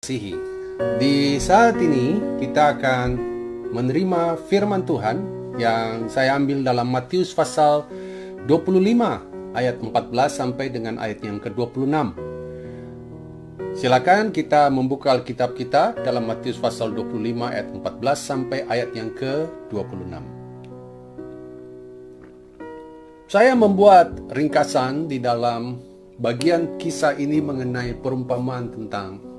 Sihi. Di saat ini kita akan menerima firman Tuhan yang saya ambil dalam Matius pasal 25 ayat 14 sampai dengan ayat yang ke-26. Silakan kita membuka Alkitab kita dalam Matius pasal 25 ayat 14 sampai ayat yang ke-26. Saya membuat ringkasan di dalam bagian kisah ini mengenai perumpamaan tentang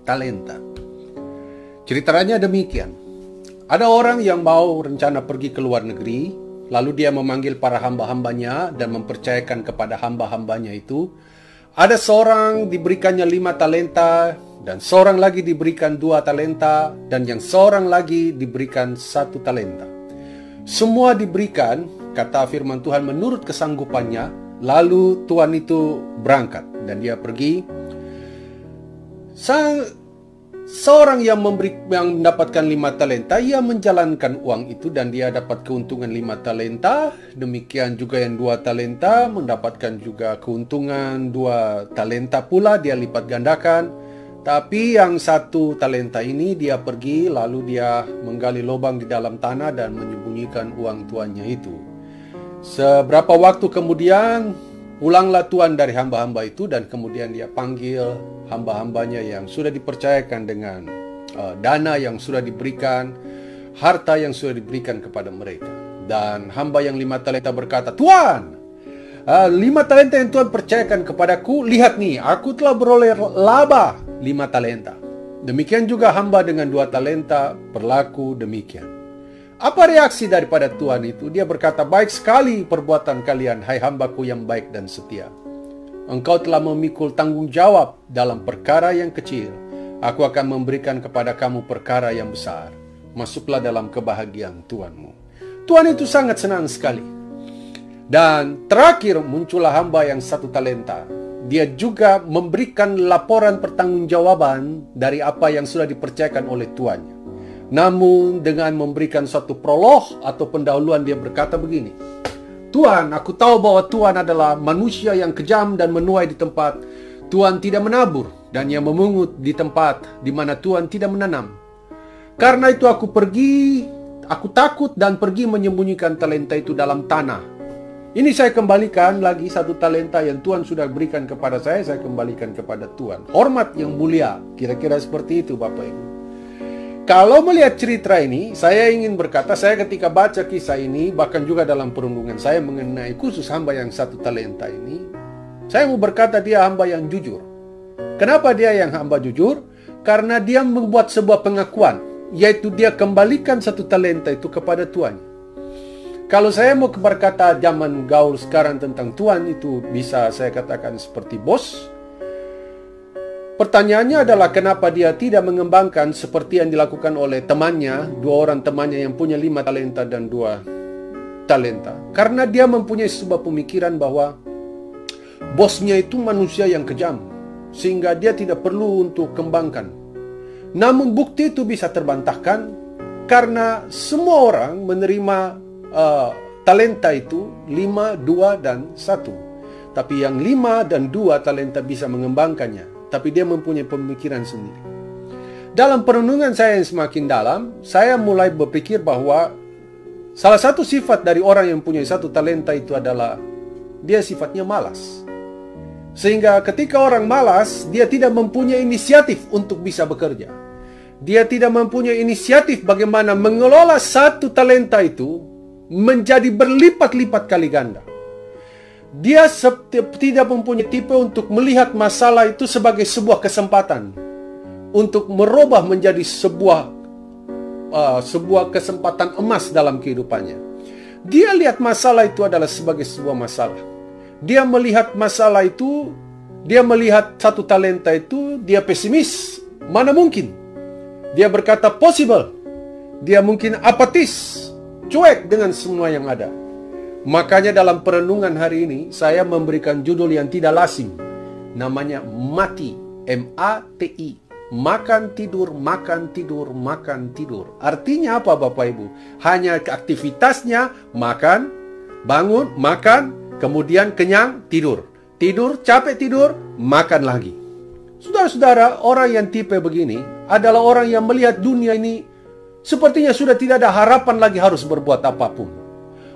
talenta. Ceritanya demikian. Ada orang yang mau rencana pergi ke luar negeri, lalu dia memanggil para hamba-hambanya dan mempercayakan kepada hamba-hambanya itu. Ada seorang diberikannya 5 talenta, dan seorang lagi diberikan 2 talenta, dan yang seorang lagi diberikan 1 talenta. Semua diberikan, kata firman Tuhan, menurut kesanggupannya. Lalu Tuhan itu berangkat dan dia pergi. Seorang yang mendapatkan 5 talenta, ia menjalankan uang itu dan dia dapat keuntungan 5 talenta. Demikian juga yang 2 talenta mendapatkan juga keuntungan 2 talenta pula, dia lipat gandakan. Tapi yang 1 talenta ini dia pergi lalu dia menggali lubang di dalam tanah dan menyembunyikan uang tuannya itu. Seberapa waktu kemudian pulanglah tuan dari hamba-hamba itu dan kemudian dia panggil hamba-hambanya yang sudah dipercayakan dengan dana yang sudah diberikan, harta yang sudah diberikan kepada mereka. Dan hamba yang 5 talenta berkata, "Tuan, 5 talenta yang Tuhan percayakan kepadaku, lihat nih, aku telah beroleh laba 5 talenta. Demikian juga hamba dengan 2 talenta berlaku demikian." Apa reaksi daripada Tuhan itu? Dia berkata, "Baik sekali perbuatan kalian, hai hambaku yang baik dan setia. Engkau telah memikul tanggung jawab dalam perkara yang kecil. Aku akan memberikan kepada kamu perkara yang besar. Masuklah dalam kebahagiaan Tuhanmu." Tuhan itu sangat senang sekali. Dan terakhir muncullah hamba yang 1 talenta. Dia juga memberikan laporan pertanggungjawaban dari apa yang sudah dipercayakan oleh tuannya. Namun dengan memberikan suatu prolog atau pendahuluan, dia berkata begini, "Tuan, aku tahu bahwa Tuan adalah manusia yang kejam dan menuai di tempat Tuan tidak menabur, dan yang memungut di tempat di mana Tuan tidak menanam. Karena itu aku takut dan pergi menyembunyikan talenta itu dalam tanah. Ini saya kembalikan lagi 1 talenta yang Tuan sudah berikan kepada saya kembalikan kepada Tuan. Hormat yang mulia." Kira-kira seperti itu, Bapak Ibu. Kalau melihat cerita ini, saya ingin berkata, saya ketika baca kisah ini, bahkan juga dalam perundungan saya mengenai khusus hamba yang 1 talenta ini, saya mau berkata dia hamba yang jujur. Kenapa dia yang hamba jujur? Karena dia membuat sebuah pengakuan, yaitu dia kembalikan 1 talenta itu kepada tuannya. Kalau saya mau berkata zaman gaul sekarang tentang tuan itu, bisa saya katakan seperti bos. Pertanyaannya adalah kenapa dia tidak mengembangkan seperti yang dilakukan oleh temannya, 2 orang temannya yang punya 5 talenta dan 2 talenta. Karena dia mempunyai sebuah pemikiran bahwa bosnya itu manusia yang kejam, sehingga dia tidak perlu untuk kembangkan. Namun bukti itu bisa terbantahkan karena semua orang menerima talenta itu 5, 2, dan 1. Tapi yang 5 dan 2 talenta bisa mengembangkannya. Tapi dia mempunyai pemikiran sendiri. Dalam perenungan saya yang semakin dalam, saya mulai berpikir bahwa salah satu sifat dari orang yang punya 1 talenta itu adalah dia sifatnya malas. Sehingga ketika orang malas, dia tidak mempunyai inisiatif untuk bisa bekerja. Dia tidak mempunyai inisiatif bagaimana mengelola 1 talenta itu menjadi berlipat-lipat kali ganda. Dia tidak mempunyai tipe untuk melihat masalah itu sebagai sebuah kesempatan untuk merubah menjadi sebuah kesempatan emas dalam kehidupannya. Dia lihat masalah itu adalah sebagai sebuah masalah. Dia melihat masalah itu, dia melihat 1 talenta itu, dia pesimis. Mana mungkin? Dia berkata possible. Dia mungkin apatis, cuek dengan semua yang ada. Makanya dalam perenungan hari ini, saya memberikan judul yang tidak asing. Namanya MATI. M-A-T-I. Makan, tidur, makan, tidur, makan, tidur. Artinya apa Bapak Ibu? Hanya aktivitasnya makan, bangun, makan, kemudian kenyang, tidur. Tidur, capek tidur, makan lagi. Saudara-saudara, orang yang tipe begini adalah orang yang melihat dunia ini sepertinya sudah tidak ada harapan lagi harus berbuat apapun.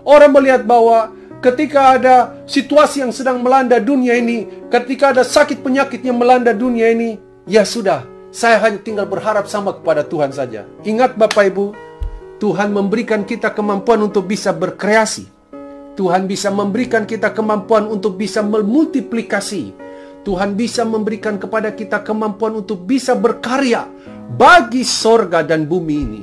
Orang melihat bahwa ketika ada situasi yang sedang melanda dunia ini, ketika ada sakit penyakit yang melanda dunia ini, ya sudah, saya hanya tinggal berharap sama kepada Tuhan saja. Ingat Bapak Ibu, Tuhan memberikan kita kemampuan untuk bisa berkreasi. Tuhan bisa memberikan kita kemampuan untuk bisa memultiplikasi. Tuhan bisa memberikan kepada kita kemampuan untuk bisa berkarya bagi sorga dan bumi ini.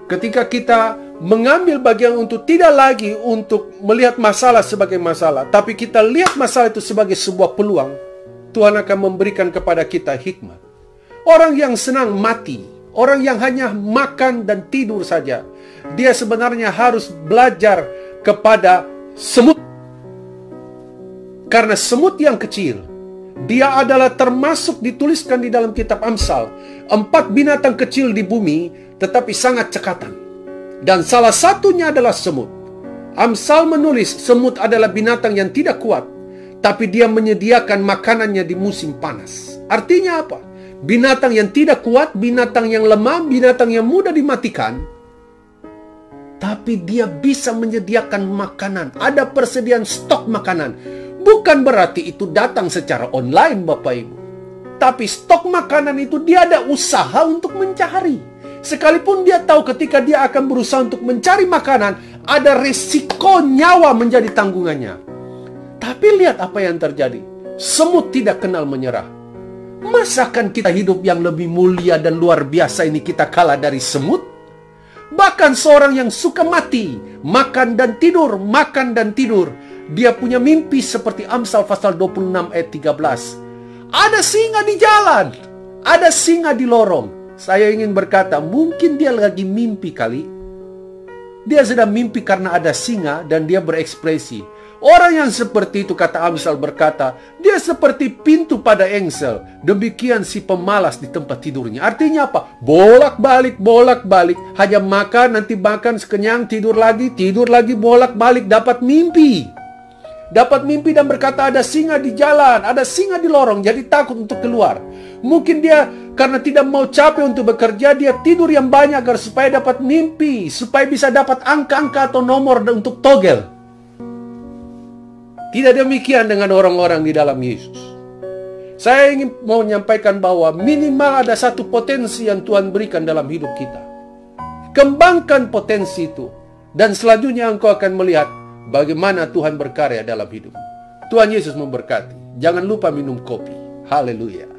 Ketika kita mengambil bagian untuk tidak lagi untuk melihat masalah sebagai masalah, tapi kita lihat masalah itu sebagai sebuah peluang, Tuhan akan memberikan kepada kita hikmat. Orang yang senang mati, orang yang hanya makan dan tidur saja, dia sebenarnya harus belajar kepada semut. Karena semut yang kecil, dia adalah termasuk dituliskan di dalam kitab Amsal, 4 binatang kecil di bumi tetapi sangat cekatan, dan salah satunya adalah semut. Amsal menulis semut adalah binatang yang tidak kuat, tapi dia menyediakan makanannya di musim panas. Artinya apa? Binatang yang tidak kuat, binatang yang lemah, binatang yang mudah dimatikan, tapi dia bisa menyediakan makanan. Ada persediaan stok makanan. Bukan berarti itu datang secara online Bapak Ibu, tapi stok makanan itu dia ada usaha untuk mencari. Sekalipun dia tahu ketika dia akan berusaha untuk mencari makanan, ada resiko nyawa menjadi tanggungannya. Tapi lihat apa yang terjadi. Semut tidak kenal menyerah. Masakan kita hidup yang lebih mulia dan luar biasa ini kita kalah dari semut? Bahkan seorang yang suka mati, makan dan tidur, makan dan tidur, dia punya mimpi seperti Amsal pasal 26 ayat 13. Ada singa di jalan, ada singa di lorong. Saya ingin berkata, mungkin dia lagi mimpi kali. Dia sedang mimpi karena ada singa dan dia berekspresi. Orang yang seperti itu, kata Amsal berkata, dia seperti pintu pada engsel. Demikian si pemalas di tempat tidurnya. Artinya apa? Bolak-balik, bolak-balik. Hanya makan, nanti makan sekenyang, tidur lagi, bolak-balik. Dapat mimpi. Dapat mimpi dan berkata ada singa di jalan, ada singa di lorong, jadi takut untuk keluar. Mungkin dia karena tidak mau capek untuk bekerja, dia tidur yang banyak agar supaya dapat mimpi, supaya bisa dapat angka-angka atau nomor untuk togel. Tidak demikian dengan orang-orang di dalam Yesus. Saya ingin mau menyampaikan bahwa minimal ada satu potensi yang Tuhan berikan dalam hidup kita. Kembangkan potensi itu, dan selanjutnya engkau akan melihat bagaimana Tuhan berkarya dalam hidupmu. Tuhan Yesus memberkati. Jangan lupa minum kopi. Haleluya.